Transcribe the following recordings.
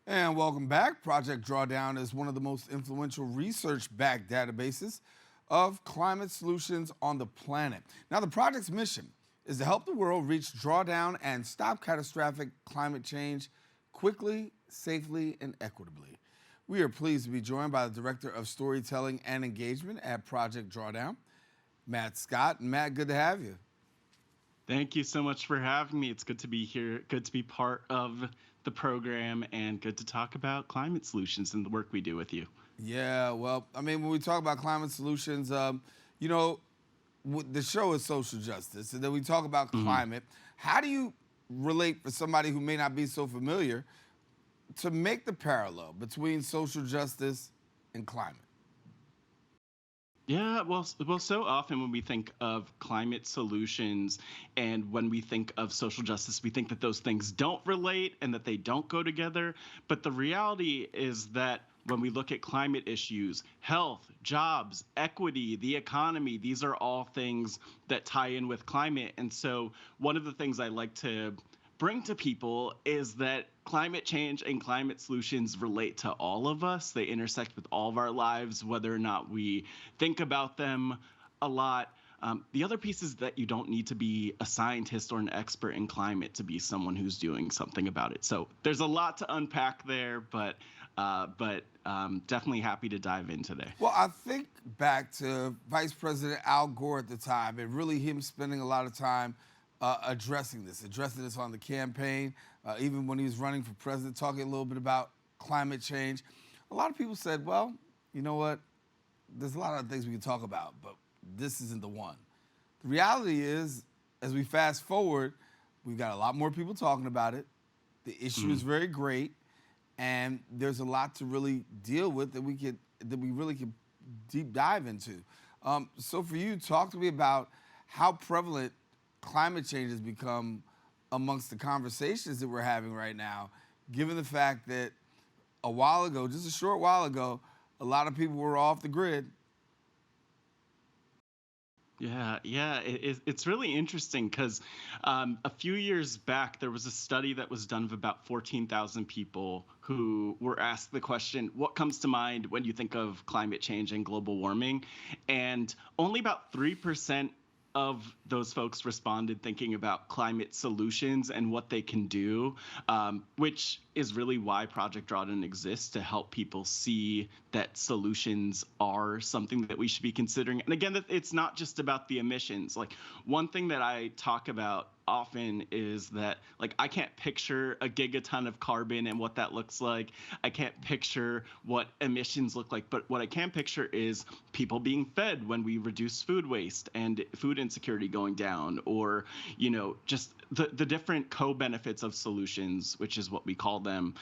And welcome back. Project Drawdown is one of the most influential research-backed databases of climate solutions on the planet. Now, the project's mission is to help the world reach drawdown and stop catastrophic climate change quickly, safely, and equitably. We are pleased to be joined by the Director of Storytelling and Engagement at Project Drawdown, Matt Scott. And Matt, good to have you. Thank you so much for having me. It's good to be here, good to be part of the program, and good to talk about climate solutions and the work we do with you. Yeah, well, I mean, when we talk about climate solutions, you know, the show is social justice, and then we talk about Mhm. climate. How do you relate for somebody who may not be so familiar to make the parallel between social justice and climate? Yeah, well, so often when we think of climate solutions and when we think of social justice, we think that those things don't relate and that they don't go together. But the reality is that when we look at climate issues, health, jobs, equity, the economy, these are all things that tie in with climate. And so, one of the things I like to bring to people is that climate change and climate solutions relate to all of us. They intersect with all of our lives, whether or not we think about them a lot. The other piece is that you don't need to be a scientist or an expert in climate to be someone who's doing something about it. So there's a lot to unpack there, but definitely happy to dive in today. Well, I think back to Vice President Al Gore at the time, and really him spending a lot of time addressing this on the campaign, even when he was running for president, talking a little bit about climate change. A lot of people said, well, you know what? There's a lot of things we can talk about, but this isn't the one. The reality is, as we fast forward, we've got a lot more people talking about it. The issue is very great, and there's a lot to really deal with that we really could deep dive into. So for you, talk to me about how prevalent climate change has become amongst the conversations that we're having right now, given the fact that a while ago, just a short while ago, a lot of people were off the grid. Yeah, it's really interesting because a few years back, there was a study that was done of about 14,000 people who were asked the question, what comes to mind when you think of climate change and global warming? And only about 3% of those folks responded thinking about climate solutions and what they can do, which is really why Project Drawdown exists, to help people see that solutions are something that we should be considering. And again, that it's not just about the emissions. Like, one thing that I talk about often is that, like, I can't picture a gigaton of carbon and what that looks like. I can't picture what emissions look like, but what I can picture is people being fed when we reduce food waste and food insecurity going down, or just the different co-benefits of solutions, which is what we call them.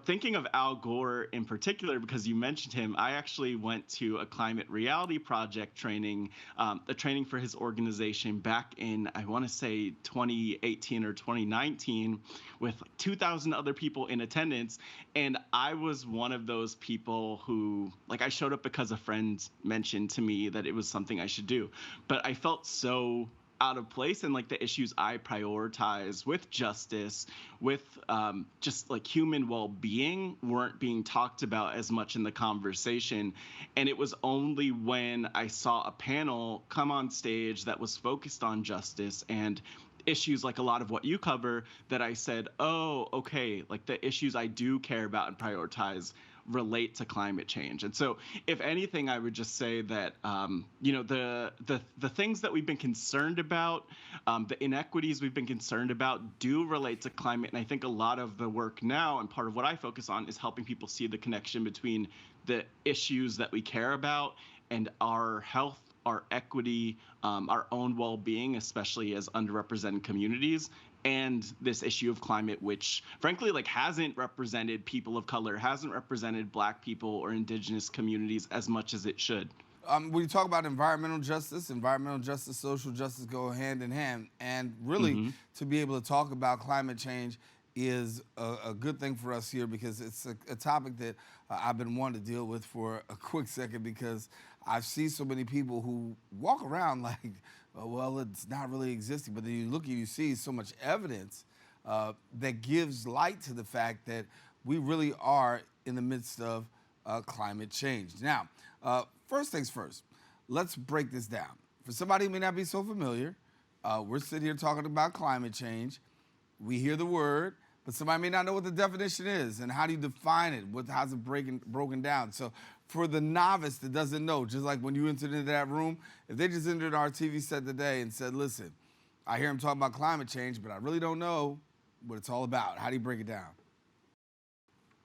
Thinking of Al Gore in particular, because you mentioned him, I actually went to a climate reality project training, a training for his organization back in, I want to say 2018 or 2019, with 2,000 other people in attendance. And I was one of those people who, like, I showed up because a friend mentioned to me that it was something I should do. But I felt so out of place, and like the issues I prioritize with justice, with just like human well-being, weren't being talked about as much in the conversation. And it was only when I saw a panel come on stage that was focused on justice and issues like a lot of what you cover that I said, oh, okay, like the issues I do care about and prioritize relate to climate change. And so, if anything, I would just say that the things that we've been concerned about, the inequities we've been concerned about, do relate to climate. And I think a lot of the work now, and part of what I focus on, is helping people see the connection between the issues that we care about and our health, our equity, our own well-being, especially as underrepresented communities, and this issue of climate, which frankly, like, hasn't represented people of color, hasn't represented Black people or indigenous communities as much as it should. When you talk about environmental justice, social justice go hand in hand. And really, Hmm. to be able to talk about climate change is a good thing for us here, because it's a topic that I've been wanting to deal with for a quick second, because I see so many people who walk around like, oh, well, it's not really existing. But then you look and you see so much evidence that gives light to the fact that we really are in the midst of climate change. Now, first things first, let's break this down. For somebody who may not be so familiar, we're sitting here talking about climate change. We hear the word, but somebody may not know what the definition is and how do you define it? How's it broken down? So for the novice that doesn't know, just like when you entered into that room, if they just entered our TV set today and said, listen, I hear him talking about climate change, but I really don't know what it's all about. How do you break it down?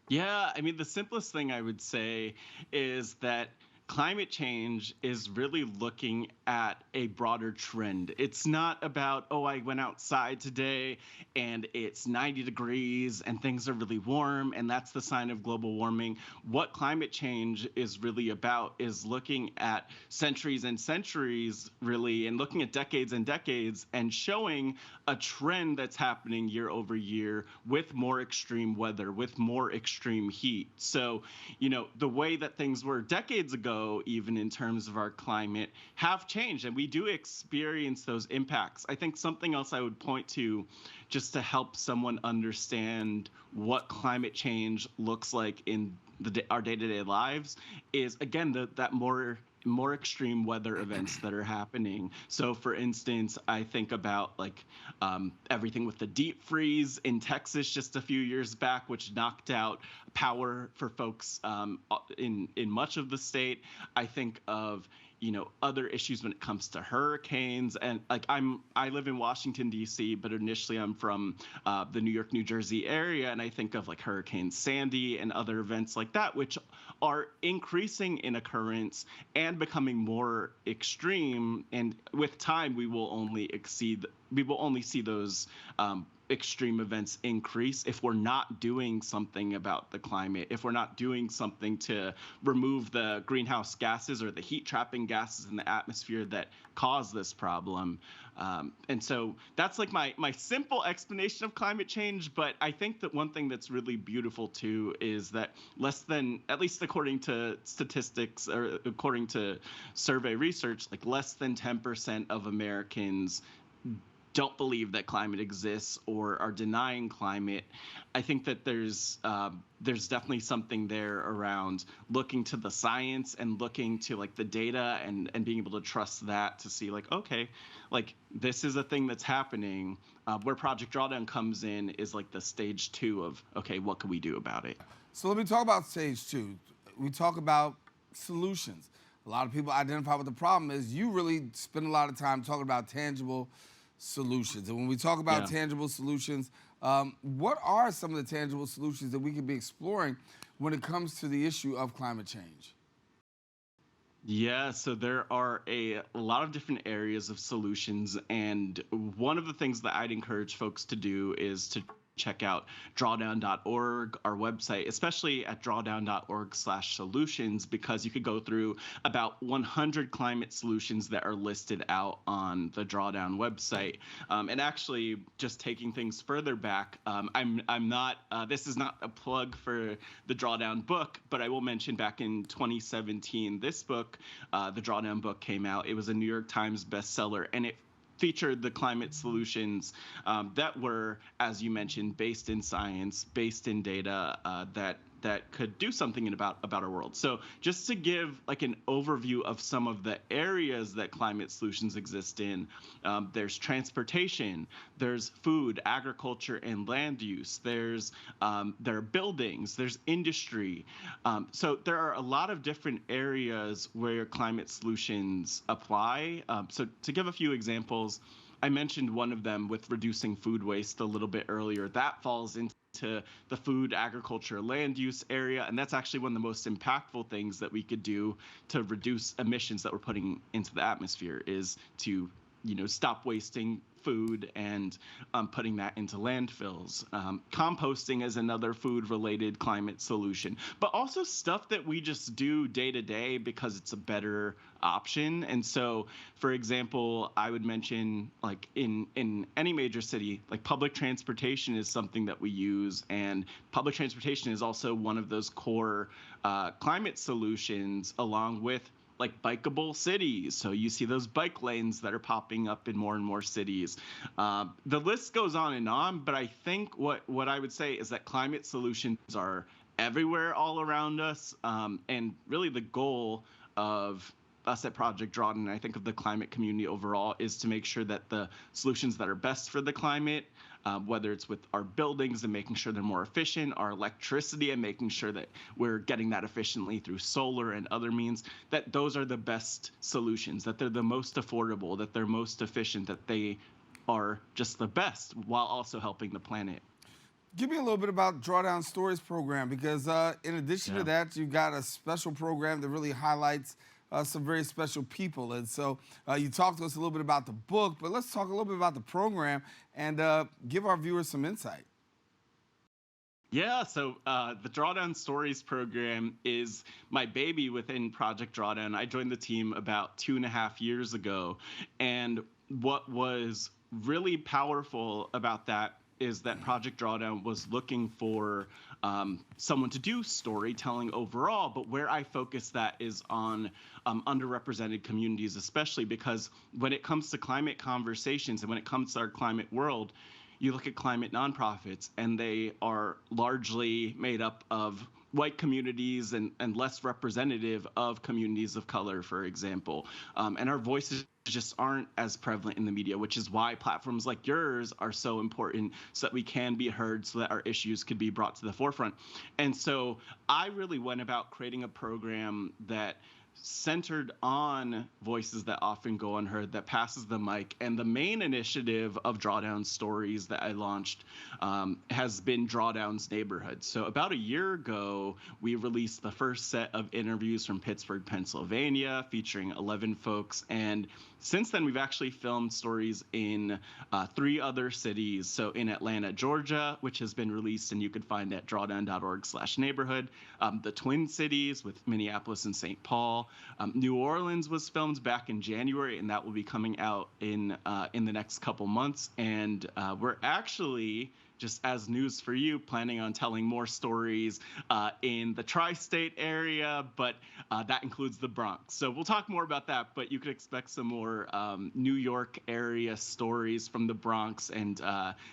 Yeah, I mean, the simplest thing I would say is that climate change is really looking at a broader trend. It's not about, oh, I went outside today and it's 90 degrees and things are really warm and that's the sign of global warming. What climate change is really about is looking at centuries and centuries, really, and looking at decades and decades and showing a trend that's happening year over year with more extreme weather, with more extreme heat. So, the way that things were decades ago, even in terms of our climate, have changed, and we do experience those impacts. I think something else I would point to, just to help someone understand what climate change looks like in our day-to-day lives, is again that more extreme weather events that are happening. So for instance, I think about everything with the deep freeze in Texas just a few years back, which knocked out power for folks in much of the state. I think of other issues when it comes to hurricanes, and I live in Washington D.C., but initially I'm from the New York, New Jersey area, and I think of Hurricane Sandy and other events like that, which are increasing in occurrence and becoming more extreme. And with time, we will only see those extreme events increase if we're not doing something about the climate, if we're not doing something to remove the greenhouse gases or the heat trapping gases in the atmosphere that cause this problem. And so that's my simple explanation of climate change. But I think that one thing that's really beautiful too is that at least according to statistics or according to survey research, less than 10% of Americans don't believe that climate exists or are denying climate. I think that there's definitely something there around looking to the science and looking to the data and being able to trust that to see okay, this is a thing that's happening. Where Project Drawdown comes in is the stage 2 of, okay, what can we do about it? So let me talk about stage 2. We talk about solutions. A lot of people identify what the problem is. You really spend a lot of time talking about tangible solutions. And when we talk about tangible solutions, what are some of the tangible solutions that we could be exploring when it comes to the issue of climate change? Yeah, so there are a lot of different areas of solutions, and one of the things that I'd encourage folks to do is to check out drawdown.org, our website, especially at drawdown.org/solutions, because you could go through about 100 climate solutions that are listed out on the Drawdown website. And actually, just taking things further back, I'm not. This is not a plug for the Drawdown book, but I will mention back in 2017, this book, the Drawdown book, came out. It was a New York Times bestseller, and it featured the climate solutions that were, as you mentioned, based in science, based in data, that could do something about our world. So just to give an overview of some of the areas that climate solutions exist in, there's transportation, there's food, agriculture, and land use, there are buildings, there's industry. So there are a lot of different areas where climate solutions apply. So to give a few examples, I mentioned one of them with reducing food waste a little bit earlier. That falls into the food, agriculture, land use area, and that's actually one of the most impactful things that we could do to reduce emissions that we're putting into the atmosphere, is to stop wasting food and putting that into landfills. Composting is another food-related climate solution, but also stuff that we just do day to day because it's a better option. And so, for example, I would mention in any major city, public transportation is something that we use, and public transportation is also one of those core climate solutions, along with like bikeable cities. So you see those bike lanes that are popping up in more and more cities. The list goes on and on, but I think what I would say is that climate solutions are everywhere all around us. And really the goal of us at Project Drawdown, and I think of the climate community overall, is to make sure that the solutions that are best for the climate, whether it's with our buildings and making sure they're more efficient, our electricity and making sure that we're getting that efficiently through solar and other means, that those are the best solutions, that they're the most affordable, that they're most efficient, that they are just the best while also helping the planet. Give me a little bit about Drawdown Stories program, because in addition to that, you've got a special program that really highlights some very special people. And so you talked to us a little bit about the book, but let's talk a little bit about the program and give our viewers some insight. Yeah, so the Drawdown Stories program is my baby within Project Drawdown. I joined the team about 2.5 years ago. And what was really powerful about that is that Project Drawdown was looking for someone to do storytelling overall, but where I focus that is on underrepresented communities, especially because when it comes to climate conversations and when it comes to our climate world, you look at climate nonprofits and they are largely made up of white communities and less representative of communities of color, for example. And our voices just aren't as prevalent in the media, which is why platforms like yours are so important, so that we can be heard, so that our issues could be brought to the forefront. And so I really went about creating a program that centered on voices that often go unheard, that passes the mic. And the main initiative of Drawdown Stories that I launched has been Drawdown's Neighborhood. So about a year ago, we released the first set of interviews from Pittsburgh, Pennsylvania, featuring 11 folks. And since then, we've actually filmed stories in 3 other cities. So in Atlanta, Georgia, which has been released and you can find at drawdown.org/neighborhood. The Twin Cities with Minneapolis and St. Paul. New Orleans was filmed back in January, and that will be coming out in the next couple months. And we're actually, just as news for you, planning on telling more stories in the tri-state area, but that includes the Bronx. So we'll talk more about that, but you could expect some more New York area stories from the Bronx and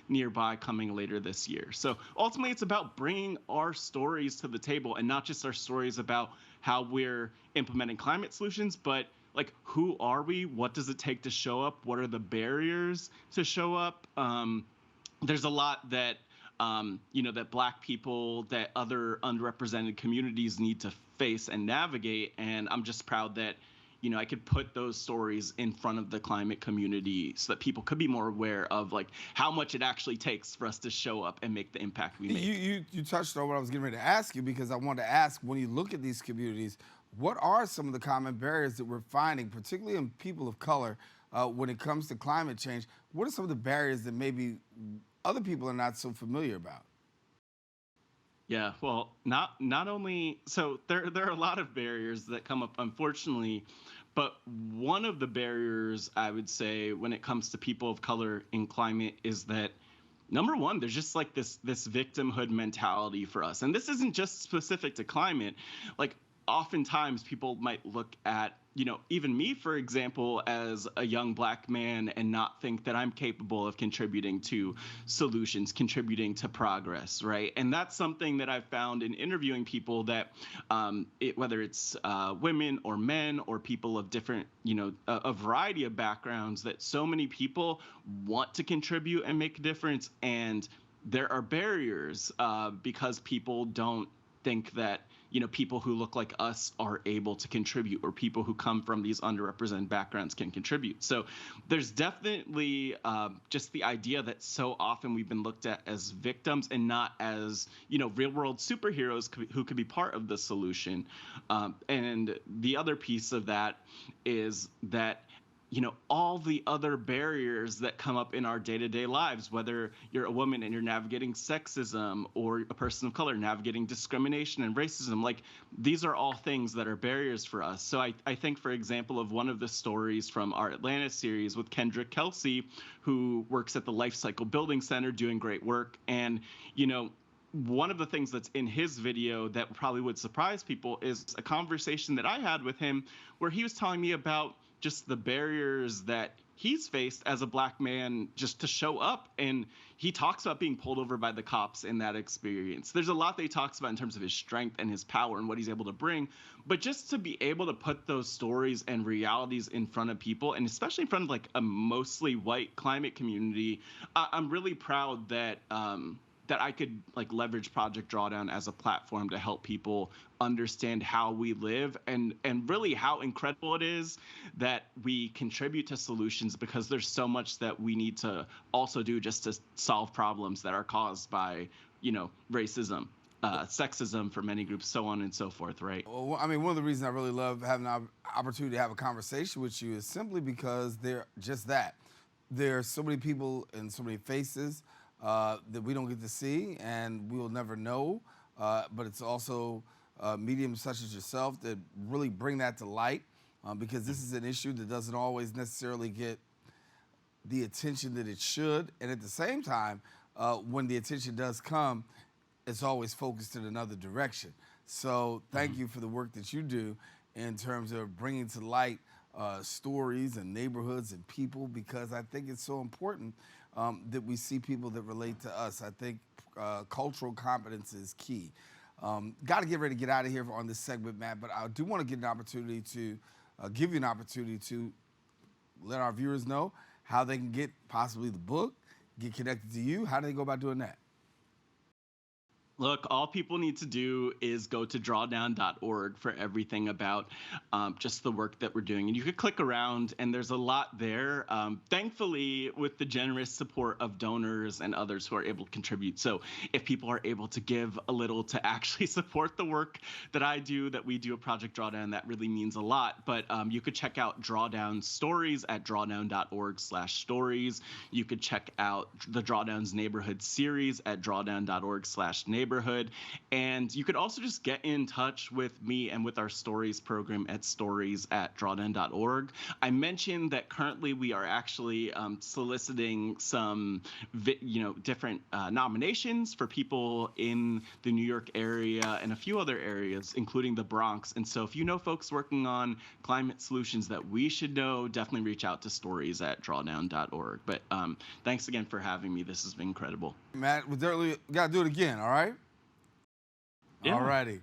nearby coming later this year. So ultimately, it's about bringing our stories to the table, and not just our stories about how we're implementing climate solutions, but like, who are we? What does it take to show up? What are the barriers to show up? There's a lot that that Black people, that other underrepresented communities need to face and navigate. And I'm just proud that I could put those stories in front of the climate community so that people could be more aware of like how much it actually takes for us to show up and make the impact we make. You touched on what I was getting ready to ask you, because I wanted to ask, when you look at these communities, what are some of the common barriers that we're finding, particularly in people of color, when it comes to climate change? What are some of the barriers that maybe other people are not so familiar about? Yeah, well, not only so there are a lot of barriers that come up, unfortunately, but one of the barriers I would say when it comes to people of color in climate is that, number one, there's just like this victimhood mentality for us. And this isn't just specific to climate. Like, oftentimes people might look at, even me, for example, as a young Black man and not think that I'm capable of contributing to solutions, contributing to progress, right? And that's something that I've found in interviewing people, that whether it's women or men or people of different, a variety of backgrounds, that so many people want to contribute and make a difference. And there are barriers because people don't think that people who look like us are able to contribute, or people who come from these underrepresented backgrounds can contribute. So there's definitely just the idea that so often we've been looked at as victims and not as real world superheroes who could be part of the solution. And the other piece of that is that all the other barriers that come up in our day-to-day lives, whether you're a woman and you're navigating sexism, or a person of color navigating discrimination and racism, like, these are all things that are barriers for us. So I think, for example, of one of the stories from our Atlanta series with Kendrick Kelsey, who works at the Life Cycle Building Center doing great work. And, one of the things that's in his video that probably would surprise people is a conversation that I had with him where he was telling me about just the barriers that he's faced as a Black man just to show up. And he talks about being pulled over by the cops in that experience. There's a lot that he talks about in terms of his strength and his power and what he's able to bring. But just to be able to put those stories and realities in front of people, and especially in front of like a mostly white climate community, I'm really proud that that I could like leverage Project Drawdown as a platform to help people understand how we live and really how incredible it is that we contribute to solutions, because there's so much that we need to also do just to solve problems that are caused by, racism, sexism for many groups, so on and so forth, right? Well, I mean, one of the reasons I really love having an opportunity to have a conversation with you is simply because they're just that. There are so many people and so many faces that we don't get to see and we will never know, but it's also mediums such as yourself that really bring that to light, because this is an issue that doesn't always necessarily get the attention that it should. And at the same time, when the attention does come, it's always focused in another direction. So thank you for the work that you do in terms of bringing to light stories and neighborhoods and people, because I think it's so important that we see people that relate to us. I think cultural competence is key. Got to get ready to get out of here on this segment, Matt, but I do want to get an opportunity to give you an opportunity to let our viewers know how they can get possibly the book, get connected to you. How do they go about doing that? Look, all people need to do is go to drawdown.org for everything about just the work that we're doing. And you could click around, and there's a lot there. Thankfully, with the generous support of donors and others who are able to contribute. So if people are able to give a little to actually support the work that I do, that we do at Project Drawdown, that really means a lot. But you could check out Drawdown Stories at drawdown.org/stories. You could check out the Drawdown's Neighborhood series at drawdown.org/neighborhood. And you could also just get in touch with me and with our stories program at stories@drawdown.org. I mentioned that currently we are actually soliciting some different nominations for people in the New York area and a few other areas, including the Bronx. And so if you know folks working on climate solutions that we should know, definitely reach out to stories@drawdown.org. But thanks again for having me. This has been incredible. Matt, we got to do it again, all right? Yeah. All righty.